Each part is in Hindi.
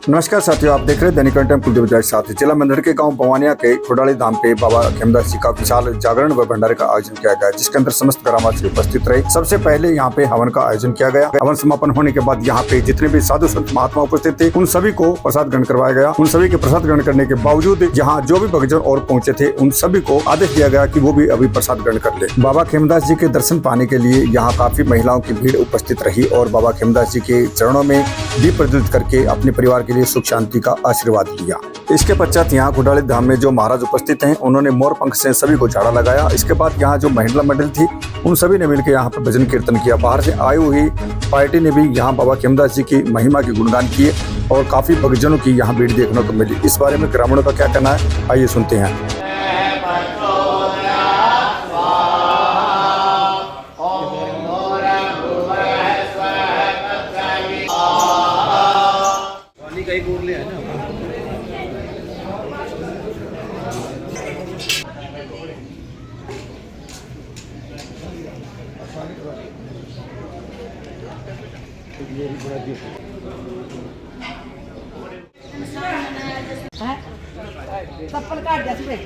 नमस्कार साथियों, आप देख रहे हैं दैनिक कंटेंट कुलदीप के साथ। जिला मंदिर के गांव बवानिया के खुडाली धाम पे बाबा खेमदास जी का विशाल जागरण व भंडारे का आयोजन किया गया, जिसके अंदर समस्त ग्रामवासी उपस्थित रहे। सबसे पहले यहाँ पे हवन का आयोजन किया गया। हवन समापन होने के बाद यहाँ पे जितने भी साधु संत महात्मा उपस्थित थे, उन सभी को प्रसाद ग्रहण करवाया गया। उन सभी के प्रसाद ग्रहण करने के बावजूद यहाँ जो भी भक्तजन और पहुंचे थे, उन सभी को आदेश दिया गया कि वो भी अभी प्रसाद ग्रहण कर ले। बाबा खेमदास जी के दर्शन पाने के लिए यहाँ काफी महिलाओं की भीड़ उपस्थित रही और बाबा खेमदास जी के चरणों में दीप प्रज्वलित करके अपने परिवार के लिए सुख शांति का आशीर्वाद लिया। इसके पश्चात यहाँ खुडाली धाम में जो महाराज उपस्थित हैं, उन्होंने मोर पंख से सभी को झाड़ा लगाया। इसके बाद यहाँ जो महिला मंडल थी, उन सभी ने मिलकर यहाँ पर भजन कीर्तन किया। बाहर से आई हुई पार्टी ने भी यहाँ बाबा खेमदास जी की महिमा के गुणगान किए और काफी भक्तजनों की यहाँ भीड़ देखने को मिली। इस बारे में ग्रामीणों का क्या कहना है, आइए सुनते हैं। चप्पल काट दिया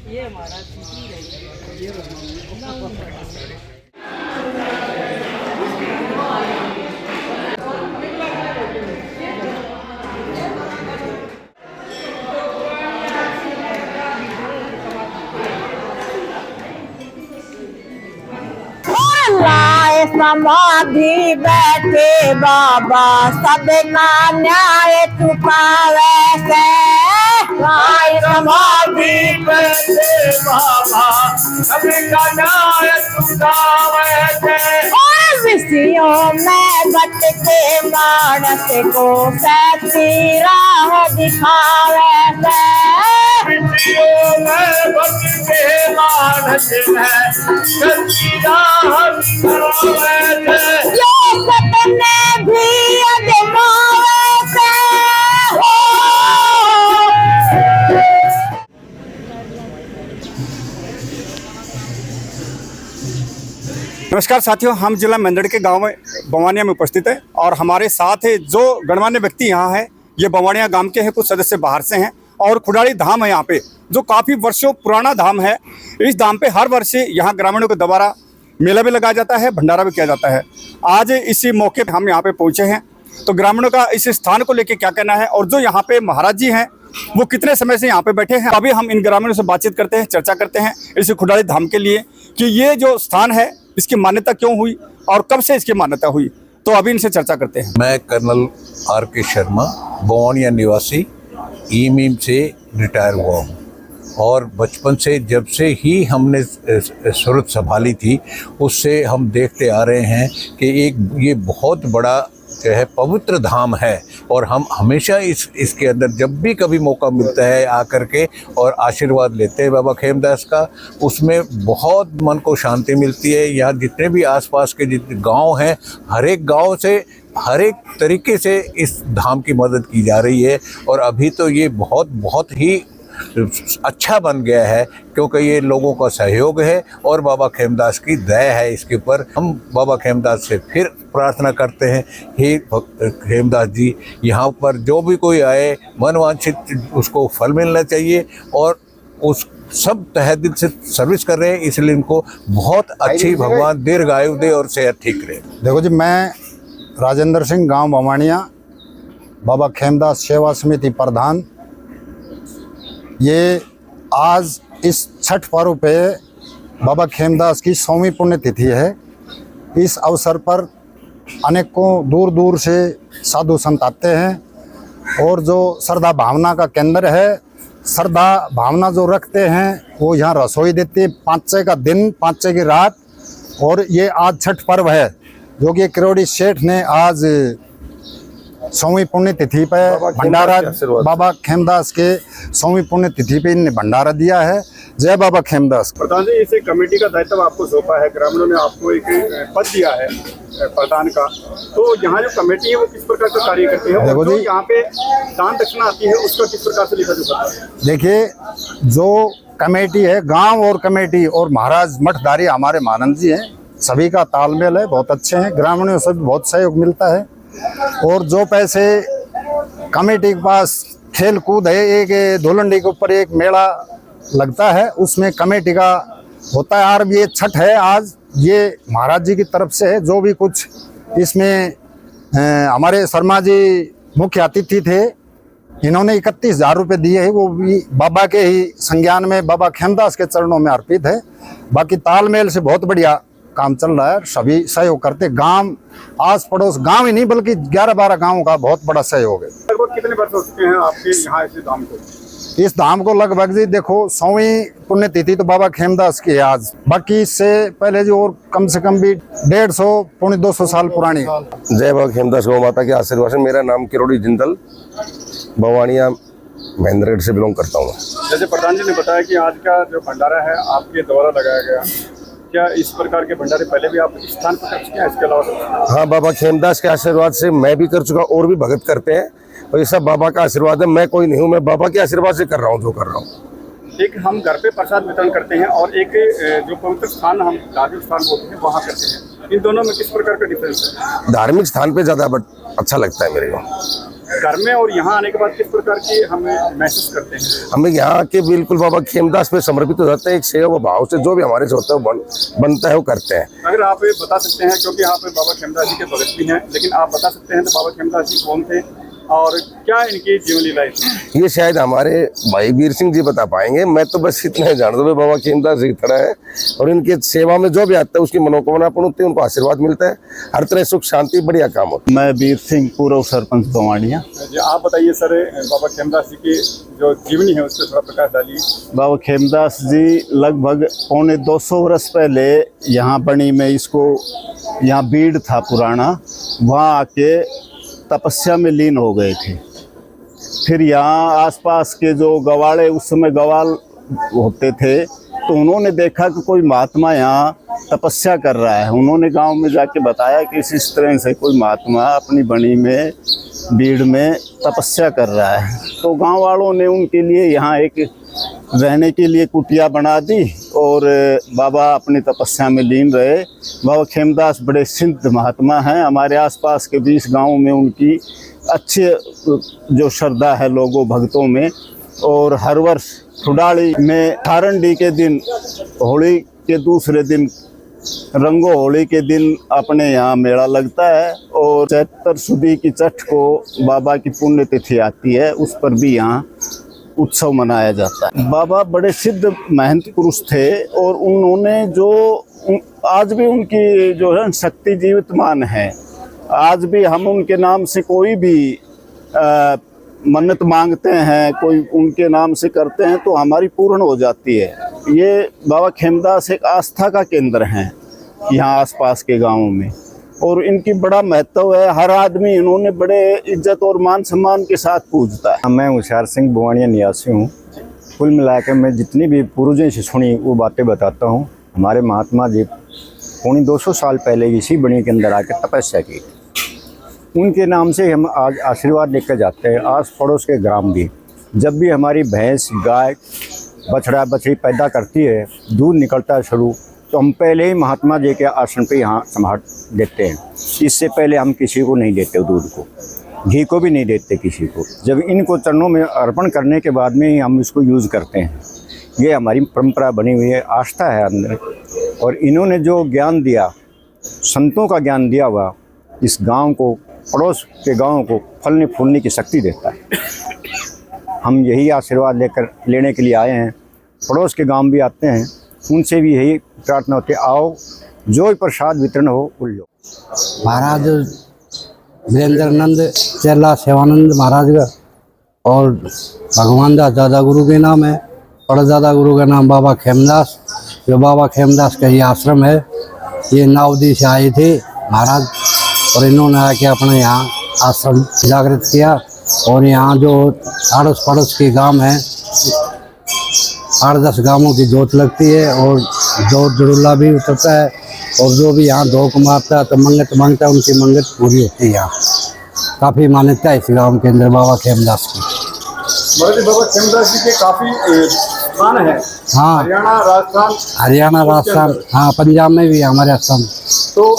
ये हमारा समाधि बैठे बाबा सबका न्याय चुकावे से। समाधि बैठे बाबा सबका न्याय चुकावे से। विषयों में भटके मानस को सच्ची राह दिखावे से। विषयों में भटके मानस में सच्ची राह दिखावे से। ये सपने भी अजमावे से। नमस्कार साथियों, हम जिला मंदिर के गांव में बवानिया में उपस्थित है और हमारे साथ है जो गणमान्य व्यक्ति यहाँ है। ये बवानिया गांव के हैं, कुछ सदस्य बाहर से हैं और खुडाली धाम है यहाँ पे, जो काफ़ी वर्षों पुराना धाम है। इस धाम पे हर वर्ष यहाँ ग्रामीणों के द्वारा मेला भी लगाया जाता है, भंडारा भी किया जाता है। आज इसी मौके पर हम यहाँ पे पहुँचे हैं, तो ग्रामीणों का इस स्थान को लेकर क्या कहना है और जो यहाँ पे महाराज जी हैं वो कितने समय से यहाँ पे बैठे हैं। अभी हम इन ग्रामीणों से बातचीत करते हैं, चर्चा करते हैं इस खुडाली धाम के लिए कि ये जो स्थान है इसकी मान्यता क्यों हुई और कब से इसकी मान्यता हुई। तो अभी इनसे चर्चा करते हैं। मैं कर्नल R.K. शर्मा, बवानिया निवासी, ईमीम से रिटायर हुआ हूँ और बचपन से जब से ही हमने सूरत संभाली थी, उससे हम देखते आ रहे हैं कि ये बहुत बड़ा जो है पवित्र धाम है और हम हमेशा इसके अंदर जब भी कभी मौका मिलता है आकर के और आशीर्वाद लेते हैं बाबा खेमदास का। उसमें बहुत मन को शांति मिलती है। यहाँ जितने भी आसपास के जितने गांव हैं, हर एक गांव से हर एक तरीके से इस धाम की मदद की जा रही है और अभी तो ये बहुत ही अच्छा बन गया है क्योंकि ये लोगों का सहयोग है और बाबा खेमदास की दया है इसके ऊपर। हम बाबा खेमदास से फिर प्रार्थना करते हैं, हे खेमदास जी, यहाँ पर जो भी कोई आए मनवांछित उसको फल मिलना चाहिए और उस सब तहे दिल से सर्विस कर रहे हैं, इसलिए इनको बहुत अच्छी भगवान दीर्घायु दे और सेहत ठीक रहे। देखो जी, मैं राजेंद्र सिंह, गांव बवानिया, बाबा खेमदास सेवा समिति प्रधान। ये आज इस छठ पर्व पे बाबा खेमदास की 100वीं पुण्यतिथि है। इस अवसर पर अनेकों दूर दूर से साधु संत आते हैं और जो श्रद्धा भावना का केंद्र है, श्रद्धा भावना जो रखते हैं वो यहाँ रसोई देती है। 5 का दिन, 5 की रात। और ये आज छठ पर्व है जो कि किरोड़ी सेठ ने आज 100वीं पुण्यतिथि पे भंडारा, बाबा खेमदास के 100वीं पुण्यतिथि पे इन्हें भंडारा दिया है। जय बाबा खेमदास। प्रधान जी, इसे कमेटी का दायित्व आपको सौंपा है, ग्रामीणों ने आपको एक पद दिया है प्रधान का, तो यहाँ जो कमेटी है वो किस प्रकार का कार्य करती है? देखो जी, यहाँ पे दान दक्षिणा आती है उसका किस प्रकार से लिखा जाता है? देखिए, जो कमेटी है, गांव और कमेटी और महाराज मठधारी हमारे महानंद जी हैं, सभी का तालमेल है, बहुत अच्छे हैं। ग्रामीणों से बहुत सहयोग मिलता है और जो पैसे कमेटी के पास खेल कूद है, एक धुलंडी के ऊपर एक मेला लगता है, उसमें कमेटी का होता है। और ये छठ है आज, ये महाराज जी की तरफ से है। जो भी कुछ इसमें हमारे शर्मा जी मुख्य अतिथि थे, इन्होंने 31,000 रुपये दिए हैं, वो भी बाबा के ही संज्ञान में बाबा खेमदास के चरणों में अर्पित है। बाकी तालमेल से बहुत बढ़िया काम चल रहा है, सभी सहयोग करते। गांव आस पड़ोस गांव ही नहीं बल्कि 11-12 गांवों का बहुत बड़ा सहयोग है। लगभग कितने वर्ष हो चुके हैं आपके यहाँ इस धाम को? इस धाम को लगभग जी देखो 100वीं पुण्यतिथि तो बाबा खेमदास की है आज। बाकी इससे पहले जो और कम से कम भी 150 पौने 200 साल पुरानी। जय बाबा खेमदास गौ माता के आशीर्वाद से। मेरा नाम किरोड़ी जिंदल, भवानिया महेंद्रगढ़ से बिलोंग करता हूँ। जैसे प्रधान जी ने बताया कि आज का जो भंडारा है आपके द्वारा लगाया गया, क्या इस प्रकार के भंडारे पहले भी आप इस स्थान पर कर चुके हैं? इसके अलावा हाँ, बाबा खेमदास के आशीर्वाद से मैं भी कर चुका, और भी भगत करते हैं, और ये सब बाबा का आशीर्वाद है। मैं कोई नहीं हूँ, मैं बाबा के आशीर्वाद से कर रहा हूँ जो कर रहा हूँ। एक हम घर पे प्रसाद वितरण करते हैं और एक जो पवित्र स्थान हम धार्मिक स्थान बोलते हैं वहाँ करते हैं, इन दोनों में किस प्रकार का डिफरेंस है? धार्मिक स्थान पे ज़्यादा अच्छा लगता है मेरे को। घर में और यहाँ आने के बाद किस प्रकार की हमें महसूस करते हैं? हमें यहाँ के बिल्कुल बाबा खेमदास पे समर्पित हो जाते हैं, एक सेवा भाव से जो भी हमारे से होता है वो बनता है वो करते हैं। अगर आप बता सकते हैं, क्योंकि यहाँ पे बाबा खेमदास जी के भगत भी हैं, लेकिन आप बता सकते हैं तो बाबा खेमदास जी कौन थे और क्या इनकी जीवन लीलाएं थी? ये शायद हमारे भाई वीर सिंह जी बता पाएंगे, मैं तो बस इतना ही जानता हूँ। बाबा खेमदास जी खड़ा है और इनके सेवा में जो भी आता है उसकी मनोकामना पूर्ण होती है, उनको आशीर्वाद मिलता है, हर तरह सुख शांति बढ़िया काम होता है। मैं वीर सिंह, पूर्व सरपंच भवानिया। आप बताइए सर, बाबा खेमदास जी की जो जीवनी है उस पर थोड़ा प्रकाश डालिए। बाबा खेमदास जी लगभग पौने 200 वर्ष पहले यहाँ बनी में, इसको यहाँ बीड़ था पुराना, वहाँ आके तपस्या में लीन हो गए थे। फिर यहाँ आसपास के जो गवाड़े, उस समय गवाल होते थे, तो उन्होंने देखा कि कोई महात्मा यहाँ तपस्या कर रहा है। उन्होंने गांव में जाके बताया कि इस तरह से कोई महात्मा अपनी बनी में, बीड़ में तपस्या कर रहा है। तो गांव वालों ने उनके लिए यहाँ एक रहने के लिए कुटिया बना दी और बाबा अपनी तपस्या में लीन रहे। बाबा खेमदास बड़े सिद्ध महात्मा हैं। हमारे आसपास के 20 गांवों में उनकी अच्छे जो श्रद्धा है लोगों भक्तों में। और हर वर्ष ठुडाली में ठारंडी के दिन, होली के दूसरे दिन, रंगो होली के दिन अपने यहाँ मेला लगता है। और चैत्र सुदी की छठ को बाबा की पुण्यतिथि आती है, उस पर भी यहाँ उत्सव मनाया जाता है। बाबा बड़े सिद्ध महंत पुरुष थे और उन्होंने जो आज भी उनकी जो है शक्ति जीवितमान है। आज भी हम उनके नाम से कोई भी मन्नत मांगते हैं, कोई उनके नाम से करते हैं तो हमारी पूर्ण हो जाती है। ये बाबा खेमदास एक आस्था का केंद्र हैं यहाँ आसपास के गांवों में, और इनकी बड़ा महत्व है। हर आदमी इन्होंने बड़े इज्जत और मान सम्मान के साथ पूजता है। मैं होशियार सिंह भवानिया निवासी हूँ। कुल मिलाकर मैं जितनी भी पूर्वजों से सुनी वो बातें बताता हूँ। हमारे महात्मा जी पौने 200 साल पहले इसी बनी के अंदर आकर तपस्या की। उनके नाम से हम आज आशीर्वाद लेकर जाते हैं। आस पड़ोस के ग्राम भी, जब भी हमारी भैंस, गाय, बछड़ा, बछड़ी पैदा करती है, दूध निकलता है शुरू, तो हम पहले ही महात्मा जी के आश्रम पे यहाँ संभाल देते हैं। इससे पहले हम किसी को नहीं देते, दूध को, घी को भी नहीं देते किसी को। जब इनको चरणों में अर्पण करने के बाद में ही हम इसको यूज़ करते हैं। ये हमारी परंपरा बनी हुई है, आस्था है अंदर। और इन्होंने जो ज्ञान दिया, संतों का ज्ञान दिया हुआ, इस गांव को, पड़ोस के गांव को फलने फूलने की शक्ति देता है। हम यही आशीर्वाद लेने के लिए आए हैं। पड़ोस के गांव भी आते हैं, उनसे भी यही प्रार्थना होती है, आओ जो प्रसाद वितरण हो उल लो। महाराज वीरेंद्रानंद चेला सेवानंद महाराज का और भगवान दास दादा गुरु के नाम है। और दादा गुरु का नाम बाबा खेमदास, जो बाबा खेमदास का ये आश्रम है। ये नावदी से आए थे महाराज और इन्होंने आके अपने यहाँ आश्रम जागृत किया। और यहाँ जो आड़ोस पड़ोस के गांव हैं, 8-10 गांवों की जोत लगती है और जोत जुड़ुल्ला भी उतरता है। और जो भी यहाँ धोख मारता है तो मंगत मांगता है, उनकी मंगत पूरी होती है। यहाँ काफ़ी मान्यता है इस गांव के अंदर बाबा खेमदास की। बाबा खेमदास जी के काफ़ी स्थान है। हाँ, हरियाणा, राजस्थान, हाँ, पंजाब में भी हमारे आश्रम। तो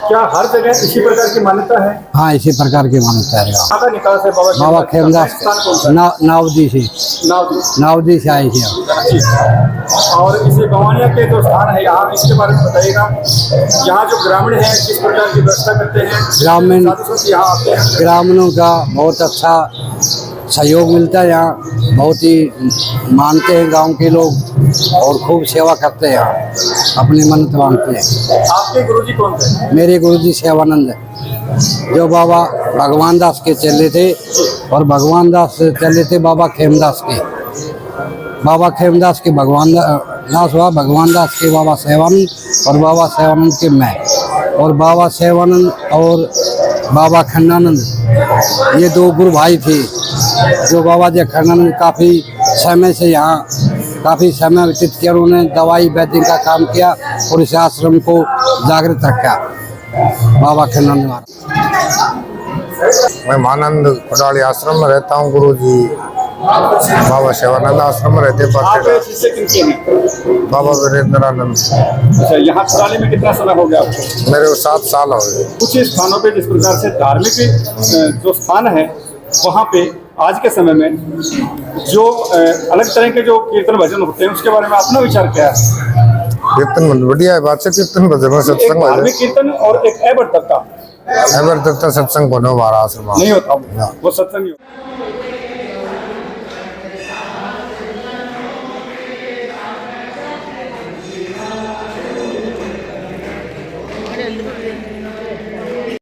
क्या हर जगह इसी प्रकार की मान्यता है? हाँ, इसी प्रकार की मान्यता है। कहाँ का निकास है बाबा खेमदास स्थान कौन सा? नावदी से नावदी। नावदी से आए थे हम। और इसे भवानिया के जो स्थान है यहाँ, इसके बारे में बताइएगा। यहाँ जो ग्रामीण है किस प्रकार की व्यवस्था करते हैं? ग्रामीण साधु संत यहाँ आते हैं? ग्रामीणों का बहुत अच्छा सहयोग मिलता है यहाँ, बहुत ही मानते हैं गांव के लोग और खूब सेवा करते हैं यहाँ, अपनी मन्नत मांगते हैं। आपके गुरुजी कौन थे? मेरे गुरुजी सेवानंद है, जो बाबा भगवान दास के चले थे, और भगवान दास चले थे बाबा खेमदास के। बाबा खेमदास के भगवान दास हुआ, भगवान दास के बाबा सेवानंद, और बाबा सेवानंद के मैं, और बाबा सेवानंद और बाबा खन्नानंद ये दो गुरु भाई थे। जो बाबा जी खन्नानंद काफ़ी समय से यहाँ काफ़ी समय व्यतीत किया, उन्होंने दवाई वैद्य का काम किया और इस आश्रम को जागृत रखा। बाबा खन्नानंद महाराज। मैं मानंद खुडाली आश्रम में रहता हूँ। गुरुजी बाबा शिवानंद आश्रम में रहते आप शिष्य किनके हैं? बाबा वीरेंद्रानंद। अच्छा, यहाँ खुराली में कितना समय हो गया आपको? मेरे को 7 साल हो गए। कुछ स्थानों पे जिस प्रकार से धार्मिक जो स्थान है वहाँ पे आज के समय में जो अलग तरह के जो कीर्तन भजन होते हैं उसके बारे में अपना विचार क्या है? कीर्तन बढ़िया है, बात से कीर्तन भजन में एक सत्संग धार्मिक कीर्तन और एक अवर्तकता एवर तक सत्संग बनो हमारा आश्रम नहीं होता, वो सत्संग नहीं होता।